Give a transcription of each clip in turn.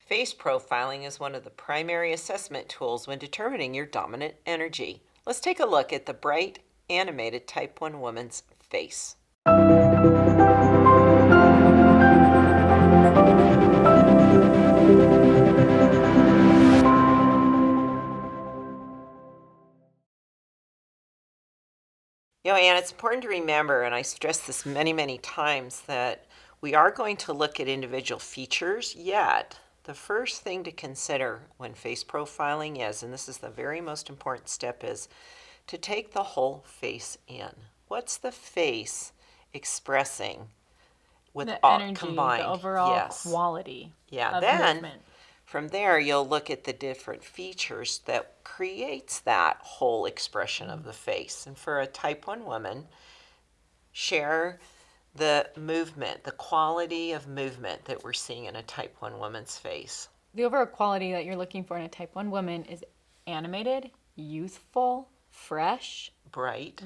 Face profiling is one of the primary assessment tools when determining your dominant energy. Let's take a look at the bright, animated Type 1 woman's face. Anne, it's important to remember, and I stress this many, many times, that we are going to look at individual features, yet the first thing to consider when face profiling is, and this is the very most important step, is to take the whole face in. What's the face expressing with The all energy, combined? the overall Yes. quality of Then movement. from there, you'll look at the different features that creates that whole expression of the face. And for a Type 1 woman, share the movement, the quality of movement that we're seeing in a Type 1 woman's face. The overall quality that you're looking for in a Type 1 woman is animated, youthful, fresh, Bright.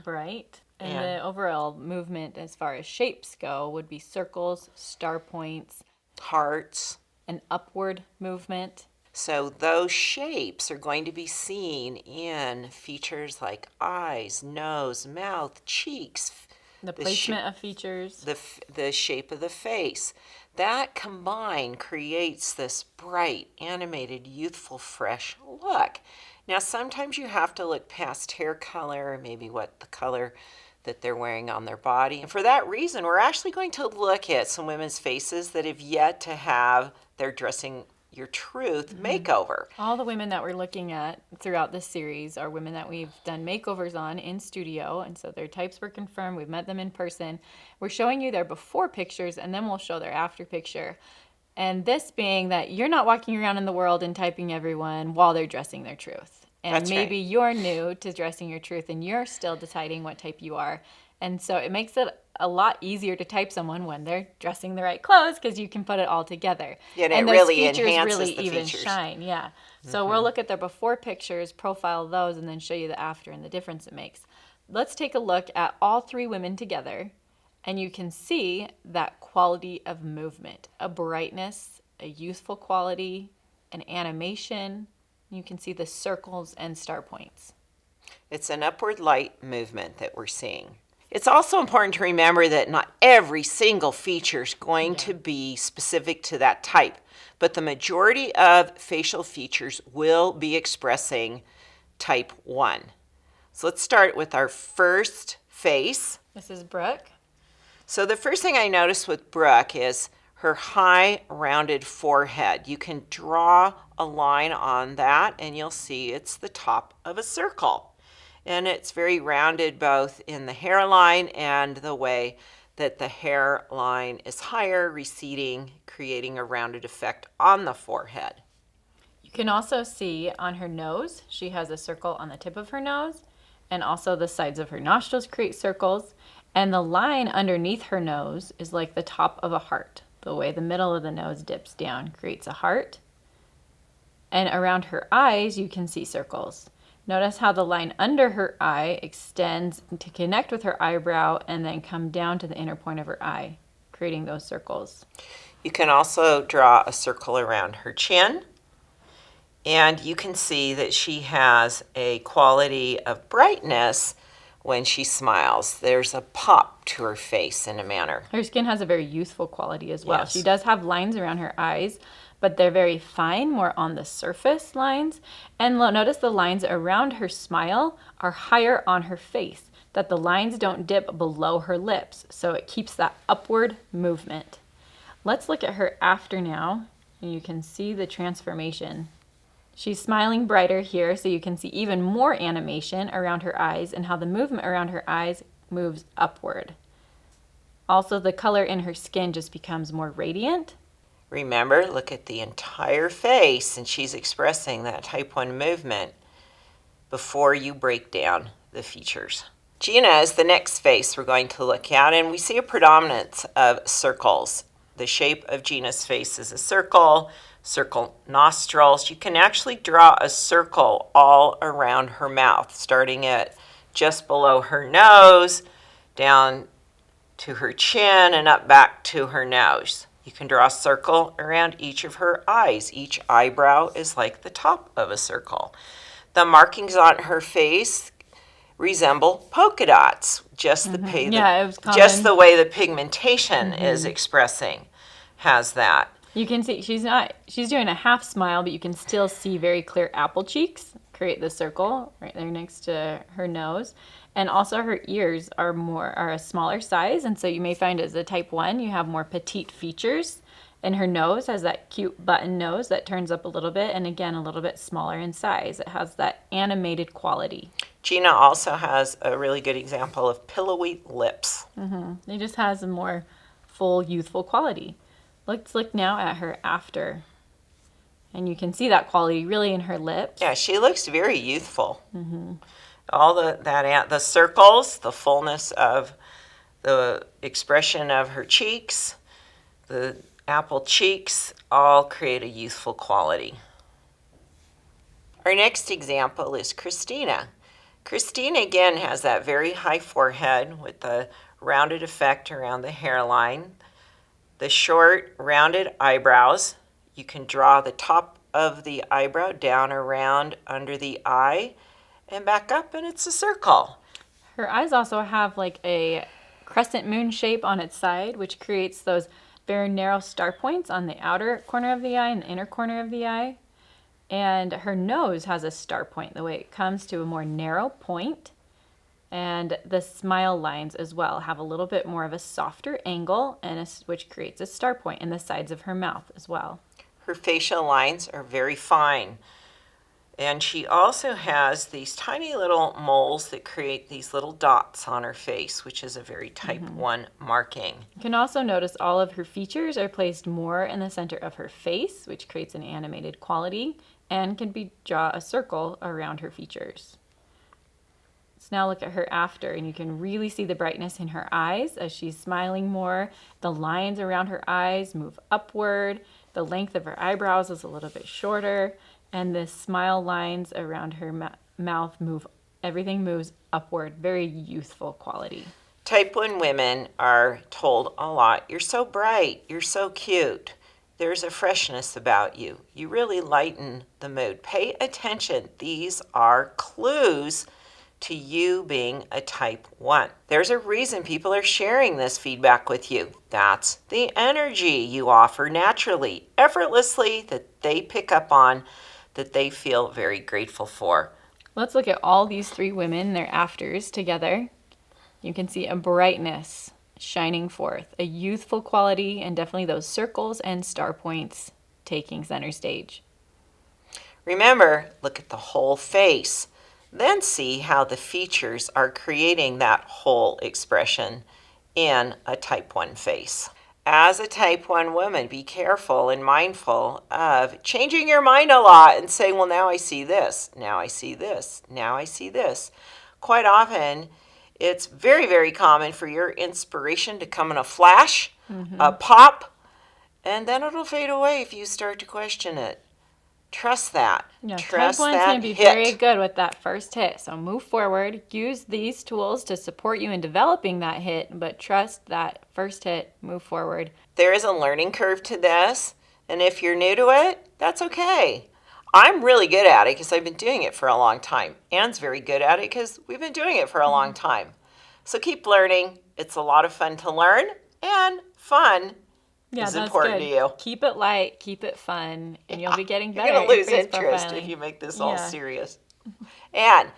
And the overall movement as far as shapes go would be circles, star points, Hearts. an upward movement. So those shapes are going to be seen in features like eyes, nose, mouth, cheeks, The placement of features. the shape of the face. That combined creates this bright, animated, youthful, fresh look. Now, sometimes you have to look past hair color, maybe what the color that they're wearing on their body. And for that reason, we're actually going to look at some women's faces that have yet to have their Dressing Your Truth makeover. All the women that we're looking at throughout this series are women that we've done makeovers on in studio, and so their types were confirmed. We've met them in person. We're showing you their before pictures, and then we'll show their after picture. And this being that you're not walking around in the world and typing everyone while they're dressing their truth. And That's maybe right. you're new to dressing your truth and you're still deciding what type you are. And so it makes it a lot easier to type someone when they're dressing the right clothes because you can put it all together. Yeah, and and it those really features enhances really the even features. shine. Yeah. So we'll look at their before pictures, profile those, and then show you the after and the difference it makes. Let's take a look at all three women together, and you can see that quality of movement, a brightness, a youthful quality, an animation. You can see the circles and star points. It's an upward light movement that we're seeing. It's also important to remember that not every single feature is going to be specific to that type, but the majority of facial features will be expressing Type 1. So let's start with our first face. This is Brooke. So the first thing I noticed with Brooke is her high rounded forehead. You can draw a line on that and you'll see it's the top of a circle. And it's very rounded both in the hairline and the way that the hairline is higher, receding, creating a rounded effect on the forehead. You can also see on her nose, she has a circle on the tip of her nose, and also the sides of her nostrils create circles. And the line underneath her nose is like the top of a heart. The way the middle of the nose dips down creates a heart. And around her eyes, you can see circles. Notice how the line under her eye extends to connect with her eyebrow and then come down to the inner point of her eye, creating those circles. You can also draw a circle around her chin. And you can see that she has a quality of brightness when she smiles. There's a pop to her face in a manner. Her skin has a very youthful quality as well. Yes. She does have lines around her eyes, but they're very fine, more on the surface lines. And notice the lines around her smile are higher on her face, that the lines don't dip below her lips, so it keeps that upward movement. Let's look at her after now, and you can see the transformation. She's smiling brighter here, so you can see even more animation around her eyes and how the movement around her eyes moves upward. Also, the color in her skin just becomes more radiant. Remember, look at the entire face, and she's expressing that Type 1 movement before you break down the features. Gina is the next face we're going to look at, and we see a predominance of circles. The shape of Gina's face is a circle nostrils. You can actually draw a circle all around her mouth, starting at just below her nose, down to her chin, and up back to her nose. You can draw a circle around each of her eyes. Each eyebrow is like the top of a circle. The markings on her face resemble polka dots. Just Yeah, it was common. just the way the pigmentation is expressing has that. You can see she's doing a half smile, but you can still see very clear apple cheeks create the circle right there next to her nose. And also her ears are a smaller size, and so you may find as a type 1 you have more petite features. And her nose has that cute button nose that turns up a little bit, and again a little bit smaller in size. It has that animated quality. Gina also has a really good example of pillowy lips. It just has a more full, youthful quality. Let's look now at her after. And you can see that quality really in her lips. Yeah, she looks very youthful. All the circles, the fullness of the expression of her cheeks, the apple cheeks, all create a youthful quality. Our next example is Kristina. Kristina again has that very high forehead with the rounded effect around the hairline, the short rounded eyebrows. You can draw the top of the eyebrow down around under the eye and back up, and it's a circle. Her eyes also have like a crescent moon shape on its side, which creates those very narrow star points on the outer corner of the eye and the inner corner of the eye. And her nose has a star point, the way it comes to a more narrow point. And the smile lines as well have a little bit more of a softer angle, which creates a star point in the sides of her mouth as well. Her facial lines are very fine. And she also has these tiny little moles that create these little dots on her face, which is a very type 1 marking. You can also notice all of her features are placed more in the center of her face, which creates an animated quality, and draw a circle around her features. Let's now look at her after, and you can really see the brightness in her eyes as she's smiling more. The lines around her eyes move upward. The length of her eyebrows is a little bit shorter, and the smile lines around her mouth everything moves upward. Very youthful quality. Type 1 women are told a lot, you're so bright, you're so cute. There's a freshness about you. You really lighten the mood. Pay attention. These are clues to you being a type 1. There's a reason people are sharing this feedback with you. That's the energy you offer naturally, effortlessly, that they pick up on, that they feel very grateful for. Let's look at all these 3 women, their afters together. You can see a brightness shining forth, a youthful quality, and definitely those circles and star points taking center stage. Remember, look at the whole face. Then see how the features are creating that whole expression in a type 1 face. As a type 1 woman, be careful and mindful of changing your mind a lot and saying, well, now I see this, now I see this, now I see this. Quite often, it's very, very common for your inspiration to come in a flash, a pop, and then it'll fade away if you start to question it. Trust that. Yeah, Trust type 1's that going to be hit. very good with that first hit. So move forward. Use these tools to support you in developing that hit, but trust that first hit. Move forward. There is a learning curve to this, and if you're new to it, that's okay. I'm really good at it because I've been doing it for a long time. Anne's very good at it because we've been doing it for a long time. So keep learning. It's a lot of fun to learn, and fun is important to you. Keep it light, keep it fun, and you'll be getting better. You're going to lose at face interest profiling. if you make this all serious. And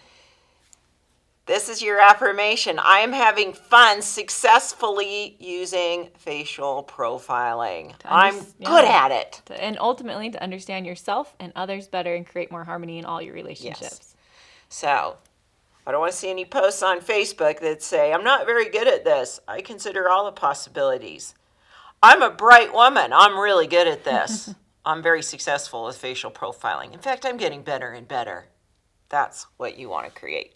this is your affirmation. I am having fun successfully using facial profiling. I'm good at it. And ultimately to understand yourself and others better and create more harmony in all your relationships. Yes. So I don't want to see any posts on Facebook that say, I'm not very good at this. I consider all the possibilities. I'm a bright woman. I'm really good at this. I'm very successful with facial profiling. In fact, I'm getting better and better. That's what you want to create.